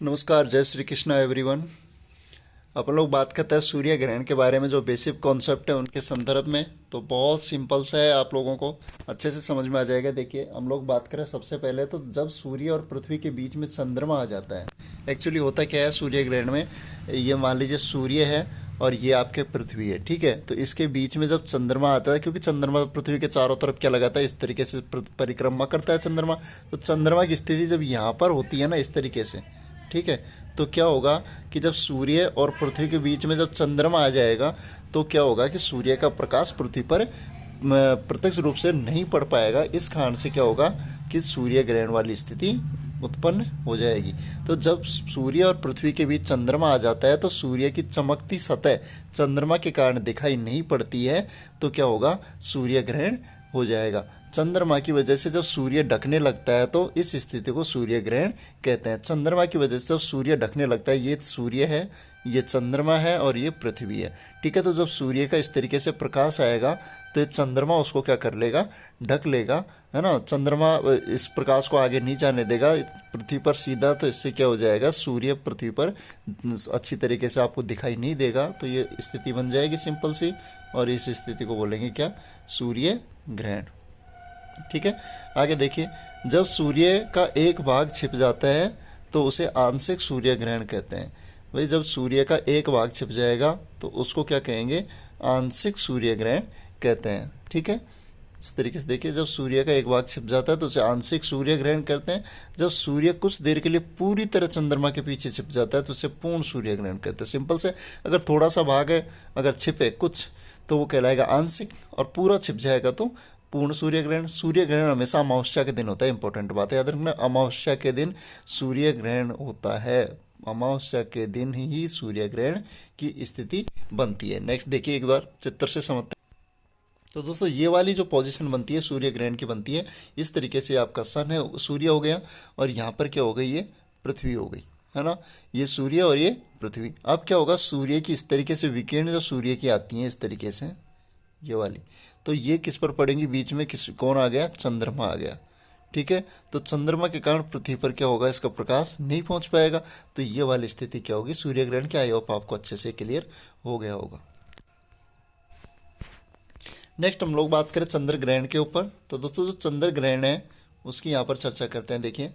नमस्कार, जय श्री कृष्णा एवरीवन। अपन लोग बात करते हैं सूर्य ग्रहण के बारे में, जो बेसिक कॉन्सेप्ट है उनके संदर्भ में। तो बहुत सिंपल सा है, आप लोगों को अच्छे से समझ में आ जाएगा। देखिए, हम लोग बात करें सबसे पहले तो जब सूर्य और पृथ्वी के बीच में चंद्रमा आ जाता है। एक्चुअली होता क्या है सूर्य ग्रहण में, ये मान लीजिए सूर्य है और ये आपके पृथ्वी है, ठीक है। तो इसके बीच में जब चंद्रमा आता है, क्योंकि चंद्रमा पृथ्वी के चारों तरफ क्या लगाता है, इस तरीके से परिक्रमा करता है चंद्रमा। तो चंद्रमा की स्थिति जब यहाँ पर होती है ना, इस तरीके से, ठीक है, तो क्या होगा कि जब सूर्य और पृथ्वी के बीच में जब चंद्रमा आ जाएगा, तो क्या होगा कि सूर्य का प्रकाश पृथ्वी पर प्रत्यक्ष रूप से नहीं पड़ पाएगा। इस कारण से क्या होगा कि सूर्य ग्रहण वाली स्थिति उत्पन्न हो जाएगी। तो जब सूर्य और पृथ्वी के बीच चंद्रमा आ जाता है, तो सूर्य की चमकती सतह चंद्रमा के कारण दिखाई नहीं पड़ती है, तो क्या होगा, सूर्य ग्रहण हो जाएगा। चंद्रमा की वजह से जब सूर्य ढकने लगता है, तो इस स्थिति को सूर्य ग्रहण कहते हैं। चंद्रमा की वजह से जब सूर्य ढकने लगता है, ये सूर्य है, ये चंद्रमा है और ये पृथ्वी है, ठीक है। तो जब सूर्य का इस तरीके से प्रकाश आएगा, तो ये चंद्रमा उसको क्या कर लेगा, ढक लेगा, है ना। चंद्रमा इस प्रकाश को आगे नहीं जाने देगा पृथ्वी पर सीधा। तो इससे क्या हो जाएगा, सूर्य पृथ्वी पर अच्छी तरीके से आपको दिखाई नहीं देगा। तो ये स्थिति बन जाएगी सिंपल सी, और इस स्थिति को बोलेंगे क्या, सूर्य ग्रहण, ठीक है। आगे देखिए, जब सूर्य का एक भाग छिप जाता है, तो उसे आंशिक सूर्य ग्रहण कहते हैं। भाई, जब सूर्य का एक भाग छिप जाएगा, तो उसको क्या कहेंगे, आंशिक सूर्य ग्रहण कहते हैं, ठीक है। इस तरीके से देखिए, जब सूर्य का एक भाग छिप जाता है तो उसे आंशिक सूर्य ग्रहण करते हैं। जब सूर्य कुछ देर के लिए पूरी तरह चंद्रमा के पीछे छिप जाता है, तो उसे पूर्ण सूर्य ग्रहण करते हैं। सिंपल से, अगर थोड़ा सा भाग है, अगर छिपे कुछ, तो वो कहलाएगा आंशिक, और पूरा छिप जाएगा तो पूर्ण सूर्य ग्रहण। सूर्य ग्रहण हमेशा अमावस्या के दिन होता है, इंपॉर्टेंट बात है याद रखना, अमावस्या के दिन सूर्य ग्रहण होता है। अमावस्या के दिन ही सूर्य ग्रहण की स्थिति बनती है। नेक्स्ट देखिए, एक बार चित्र से समझते हैं। तो दोस्तों, ये वाली जो पोजीशन बनती है सूर्य ग्रहण की बनती है इस तरीके से। आपका सन है, सूर्य हो गया, और यहाँ पर क्या हो गई, ये पृथ्वी हो गई, है ना। ये सूर्य और ये पृथ्वी। अब क्या होगा, सूर्य की इस तरीके से विकिरण जो सूर्य की आती है इस तरीके से, ये वाली, तो ये किस पर पड़ेंगी, बीच में किस, कौन आ गया, चंद्रमा आ गया, ठीक है। तो चंद्रमा के कारण पृथ्वी पर क्या होगा, इसका प्रकाश नहीं पहुंच पाएगा। तो ये वाली स्थिति क्या होगी, सूर्य ग्रहण की। आई होप आपको अच्छे से क्लियर हो गया होगा। नेक्स्ट हम लोग बात करें चंद्र ग्रहण के ऊपर। तो दोस्तों, जो चंद्र ग्रहण है उसकी यहाँ पर चर्चा करते हैं। देखिए,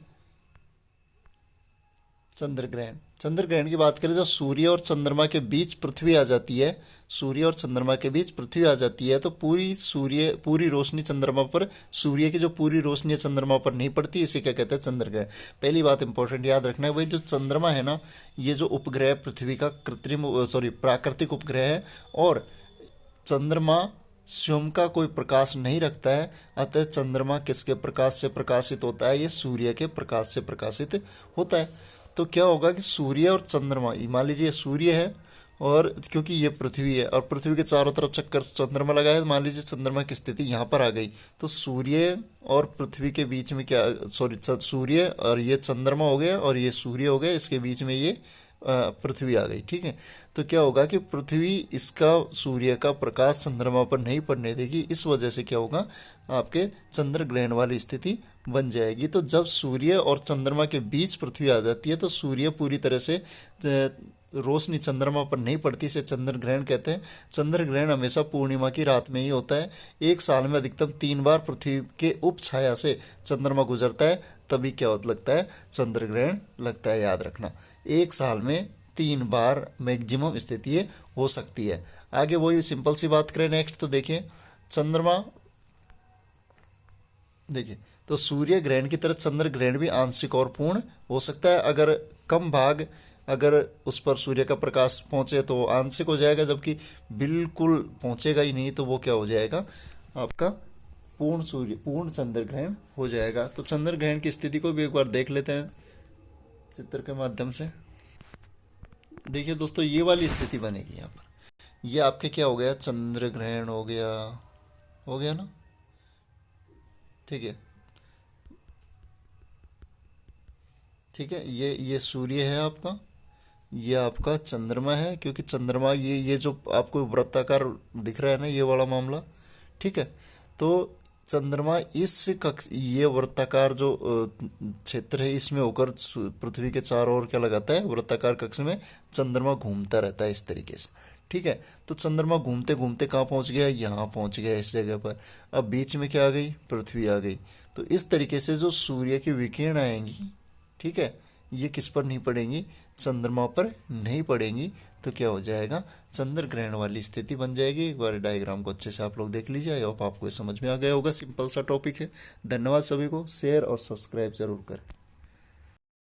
चंद्र ग्रहण, चंद्र ग्रहण की बात करें, जब सूर्य और चंद्रमा के बीच पृथ्वी आ जाती है, सूर्य और चंद्रमा के बीच पृथ्वी आ जाती है, तो पूरी रोशनी चंद्रमा पर, सूर्य की जो पूरी रोशनी है चंद्रमा पर नहीं पड़ती, इसे क्या कहते हैं, चंद्र ग्रहण। पहली बात इंपॉर्टेंट याद रखना है, भाई जो चंद्रमा है ना, ये जो उपग्रह पृथ्वी का प्राकृतिक उपग्रह है, और चंद्रमा स्वयं का कोई प्रकाश नहीं रखता है। अतः चंद्रमा किसके प्रकाश से प्रकाशित होता है, ये सूर्य के प्रकाश से प्रकाशित होता है। तो क्या होगा कि सूर्य और चंद्रमा, मान लीजिए सूर्य है, और क्योंकि ये पृथ्वी है और पृथ्वी के चारों तरफ चक्कर चंद्रमा लगा है, मान लीजिए चंद्रमा की स्थिति यहाँ पर आ गई, तो सूर्य और पृथ्वी के बीच में क्या, सूर्य और ये चंद्रमा हो गया, और ये सूर्य हो गया, इसके बीच में ये पृथ्वी आ गई, ठीक है। तो क्या होगा कि पृथ्वी इसका सूर्य का प्रकाश चंद्रमा पर नहीं पड़ने देगी। इस वजह से क्या होगा, आपके चंद्र ग्रहण वाली स्थिति बन जाएगी। तो जब सूर्य और चंद्रमा के बीच पृथ्वी आ जाती है, तो सूर्य पूरी तरह से रोशनी चंद्रमा पर नहीं पड़ती, इसे चंद्र ग्रहण कहते हैं। चंद्र ग्रहण हमेशा पूर्णिमा की रात में ही होता है। एक साल में अधिकतम 3 बार पृथ्वी के उप छाया से चंद्रमा गुजरता है, तभी क्या लगता है, चंद्र ग्रहण लगता है, याद रखना। एक साल में 3 बार मैक्सिमम स्थिति हो सकती है। आगे वही सिंपल सी बात करें नेक्स्ट, तो देखिए चंद्रमा, देखिए, तो सूर्य ग्रहण की तरह चंद्र ग्रहण भी आंशिक और पूर्ण हो सकता है। अगर कम भाग, अगर उस पर सूर्य का प्रकाश पहुंचे तो आंशिक हो जाएगा, जबकि बिल्कुल पहुंचेगा ही नहीं तो वो क्या हो जाएगा, आपका पूर्ण चंद्र ग्रहण हो जाएगा। तो चंद्र ग्रहण की स्थिति को भी एक बार देख लेते हैं चित्र के माध्यम से। देखिए दोस्तों, ये वाली स्थिति बनेगी यहाँ पर। ये आपके क्या हो गया, चंद्र ग्रहण हो गया ना, ठीक है, ठीक है। ये सूर्य है आपका, ये आपका चंद्रमा है, क्योंकि चंद्रमा ये जो आपको वृत्ताकार दिख रहा है ना, ये वाला मामला, ठीक है। तो चंद्रमा इस कक्ष, ये वृत्ताकार जो क्षेत्र है इसमें होकर पृथ्वी के चारों ओर क्या लगाता है, वृत्ताकार कक्ष में चंद्रमा घूमता रहता है इस तरीके से। ठीक है, तो चंद्रमा घूमते घूमते कहाँ पहुंच गया, यहाँ पहुंच गया इस जगह पर। अब बीच में क्या आ गई, पृथ्वी आ गई। तो इस तरीके से जो सूर्य की विकिरण आएंगी, ठीक है, ये किस पर नहीं पड़ेंगी, चंद्रमा पर नहीं पड़ेंगी। तो क्या हो जाएगा, चंद्र ग्रहण वाली स्थिति बन जाएगी। एक बार डायग्राम को अच्छे से आप लोग देख लीजिए। अब आपको ये समझ में आ गया होगा, सिंपल सा टॉपिक है। धन्यवाद सभी को, शेयर और सब्सक्राइब जरूर करें।